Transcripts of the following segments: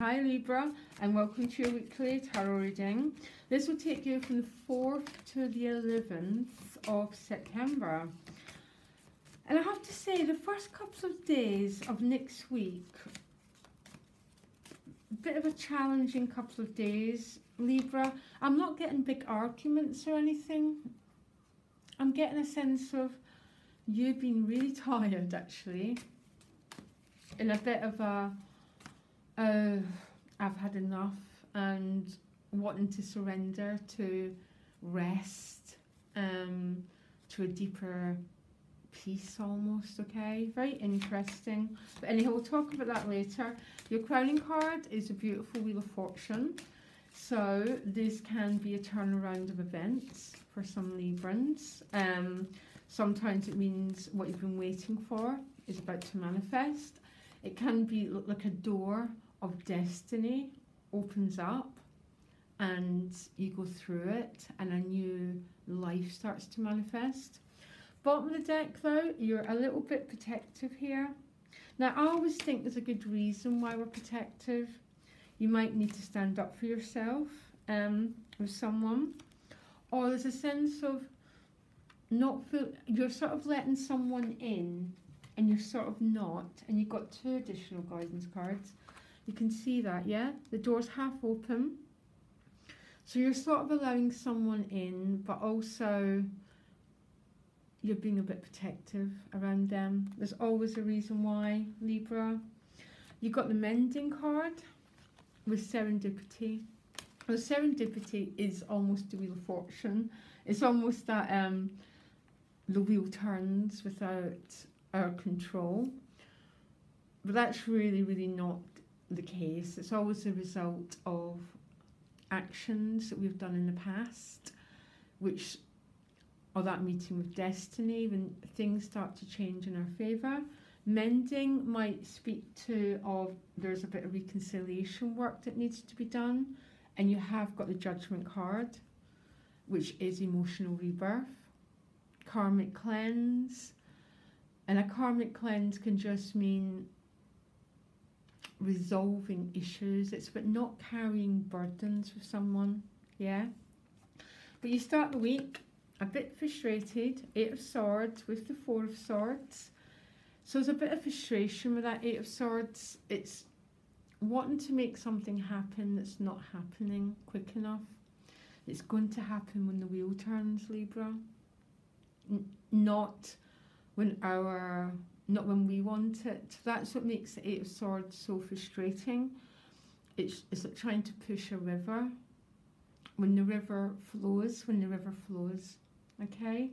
Hi Libra, and welcome to your weekly tarot reading. This will take you from the 4th to the 11th of September. And I have to say, the first couple of days of next week, a bit of a challenging couple of days, Libra. I'm not getting big arguments or anything. I'm getting a sense of you being really tired, actually. In a bit of a I've had enough, and wanting to surrender to rest, to a deeper peace almost, okay? Very interesting. But anyhow, we'll talk about that later. Your crowning card is a beautiful Wheel of Fortune. So this can be a turnaround of events for some Librans. Sometimes it means what you've been waiting for is about to manifest. It can be like a door of destiny opens up and you go through it and a new life starts to manifest. Bottom of the deck though, you're a little bit protective here. Now I always think there's a good reason why we're protective. You might need to stand up for yourself with someone, or there's a sense of you're sort of letting someone in and you're sort of not, and you've got 2 additional guidance cards. You can see that, yeah? The door's half open. So you're sort of allowing someone in, but also you're being a bit protective around them. There's always a reason why, Libra. You've got the Mending card with serendipity. Well, serendipity is almost the Wheel of Fortune. It's almost that the wheel turns without our control. But that's really, really not the case. It's always a result of actions that we've done in the past, or that meeting with destiny, when things start to change in our favour. Mending might speak to there's a bit of reconciliation work that needs to be done, and you have got the Judgment card, which is emotional rebirth. Karmic cleanse, and a karmic cleanse can just mean resolving issues. It's about not carrying burdens with someone, yeah? But you start the week a bit frustrated, 8 of Swords with the 4 of Swords. So there's a bit of frustration with that 8 of Swords. It's wanting to make something happen that's not happening quick enough. It's going to happen when the wheel turns, Libra. Not when we want it. That's what makes the 8 of Swords so frustrating. It's like trying to push a river. When the river flows, okay?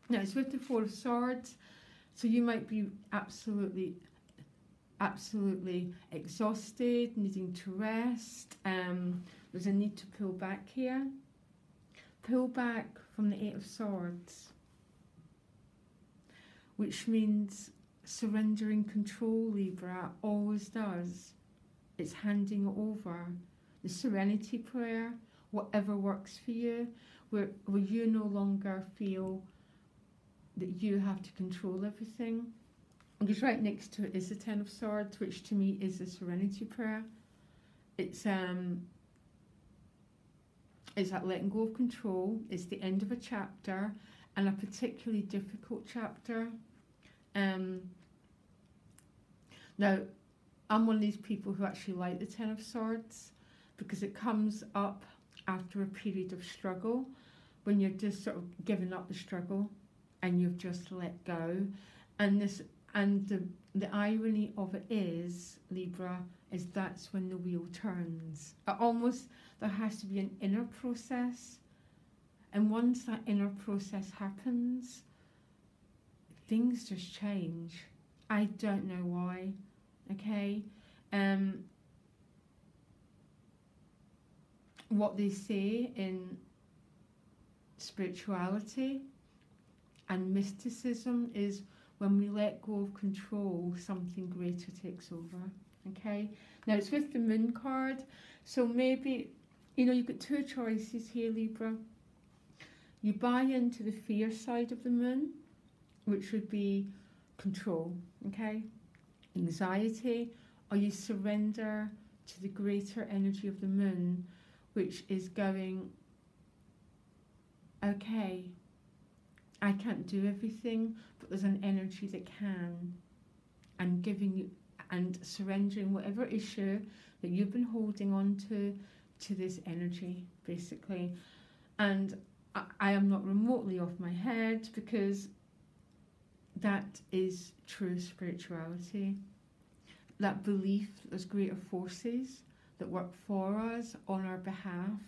Now it's with the 4 of Swords, so you might be absolutely exhausted, needing to rest. There's a need to pull back here. Pull back from the 8 of Swords, which means surrendering control, Libra, always does. It's handing it over. The Serenity Prayer, whatever works for you, where you no longer feel that you have to control everything. Because right next to it is the 10 of Swords, which to me is the Serenity Prayer. It's that letting go of control. It's the end of a chapter, and a particularly difficult chapter. Now, I'm one of these people who actually like the 10 of Swords, because it comes up after a period of struggle, when you're just sort of giving up the struggle and you've just let go. And the irony of it is, Libra, is that's when the wheel turns. There has to be an inner process, and once that inner process happens, things just change. I don't know why, okay? What they say in spirituality and mysticism is, when we let go of control, something greater takes over, okay? Now it's with the Moon card, so maybe, you've got 2 choices here, Libra. You buy into the fear side of the Moon, which would be control, okay? Anxiety, or you surrender to the greater energy of the moon, which is going, okay, I can't do everything, but there's an energy that can, and giving you and surrendering whatever issue that you've been holding on to this energy, basically. And I am not remotely off my head, because that is true spirituality. That belief that there's greater forces that work for us on our behalf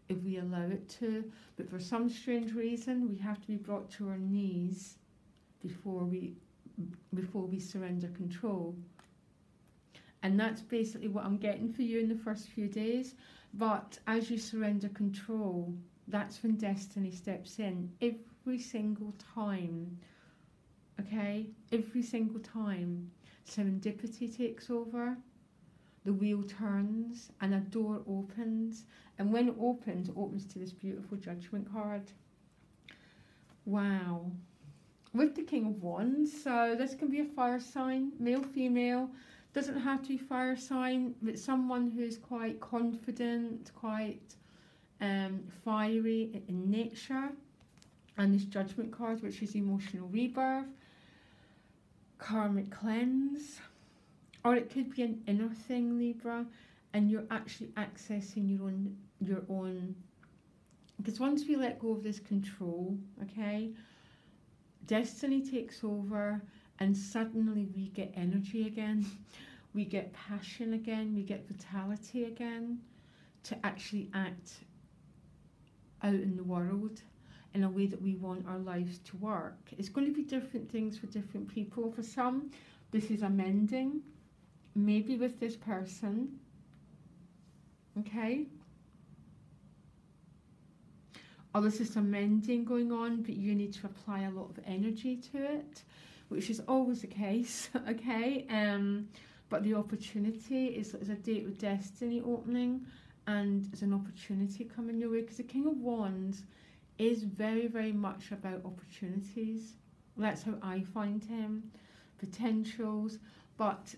if we allow it to. But for some strange reason, we have to be brought to our knees before we surrender control. And that's basically what I'm getting for you in the first few days. But as you surrender control, that's when destiny steps in every single time. Okay? Every single time. Serendipity takes over, the wheel turns, and a door opens. And when it opens to this beautiful Judgment card. Wow. With the King of Wands, so this can be a fire sign, male, female. Doesn't have to be fire sign, but someone who's quite confident, quite fiery in nature. And this Judgment card, which is emotional rebirth, karmic cleanse, or it could be an inner thing, Libra, and you're actually accessing your own. Because once we let go of this control, okay, destiny takes over, and suddenly we get energy again, we get passion again, we get vitality again to actually act out in the world in a way that we want our lives to work. It's going to be different things for different people. For some, this is amending, maybe with this person, okay? Or this is amending going on, but you need to apply a lot of energy to it, which is always the case, okay? But the opportunity is a date with destiny opening, and there's an opportunity coming your way, because the King of Wands is very, very much about opportunities. That's how I find him. Potentials, but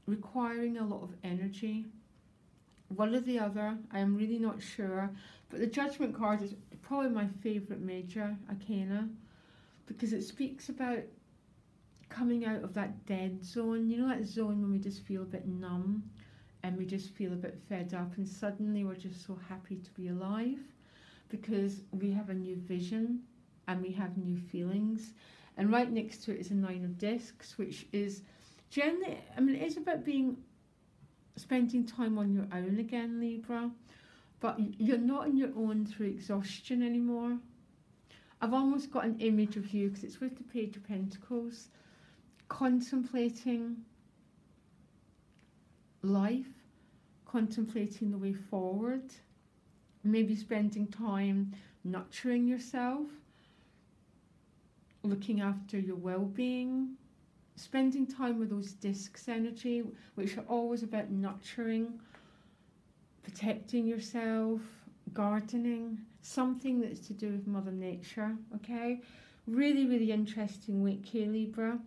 requiring a lot of energy. One or the other, I am really not sure. But the Judgment card is probably my favourite major arcana, because it speaks about coming out of that dead zone. You know, that zone when we just feel a bit numb and we just feel a bit fed up, and suddenly we're just so happy to be alive because we have a new vision and we have new feelings. And right next to it is a 9 of discs, which is generally, I mean, it is about spending time on your own again, Libra, but you're not on your own through exhaustion anymore. I've almost got an image of you, because it's with the Page of Pentacles, contemplating life, contemplating the way forward, maybe spending time nurturing yourself, looking after your well-being, spending time with those discs energy, which are always about nurturing, protecting yourself, gardening, something that's to do with Mother Nature, okay? Really, really interesting week here, Libra.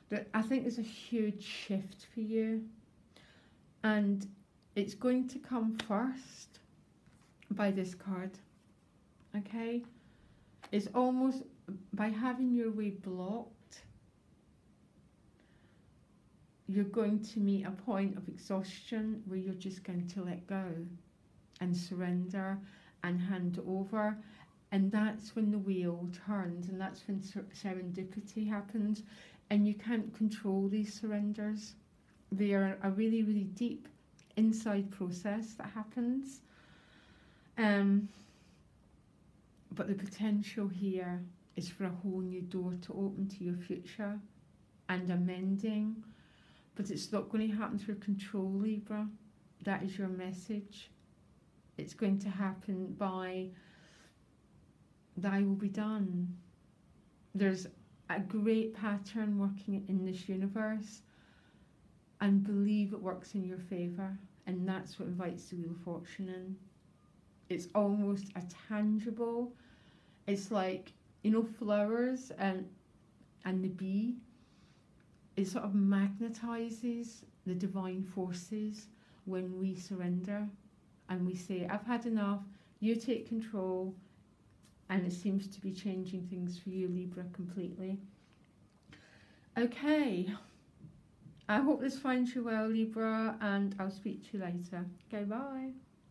That I think there's a huge shift for you, and it's going to come first by this card, okay? It's almost by having your way blocked, you're going to meet a point of exhaustion where you're just going to let go and surrender and hand over. And that's when the wheel turns, and that's when serendipity happens. And you can't control these surrenders. They are a really, really deep inside process that happens. But the potential here is for a whole new door to open to your future and amending. But it's not going to happen through control, Libra. That is your message. It's going to happen by thy will be done. There's a great pattern working in this universe, and believe it works in your favour, and that's what invites the Wheel of Fortune in. It's almost a tangible, it's like, you know, flowers and the bee, it sort of magnetizes the divine forces when we surrender and we say, I've had enough, you take control, and it seems to be changing things for you, Libra, completely. Okay, I hope this finds you well, Libra, and I'll speak to you later. Okay, bye.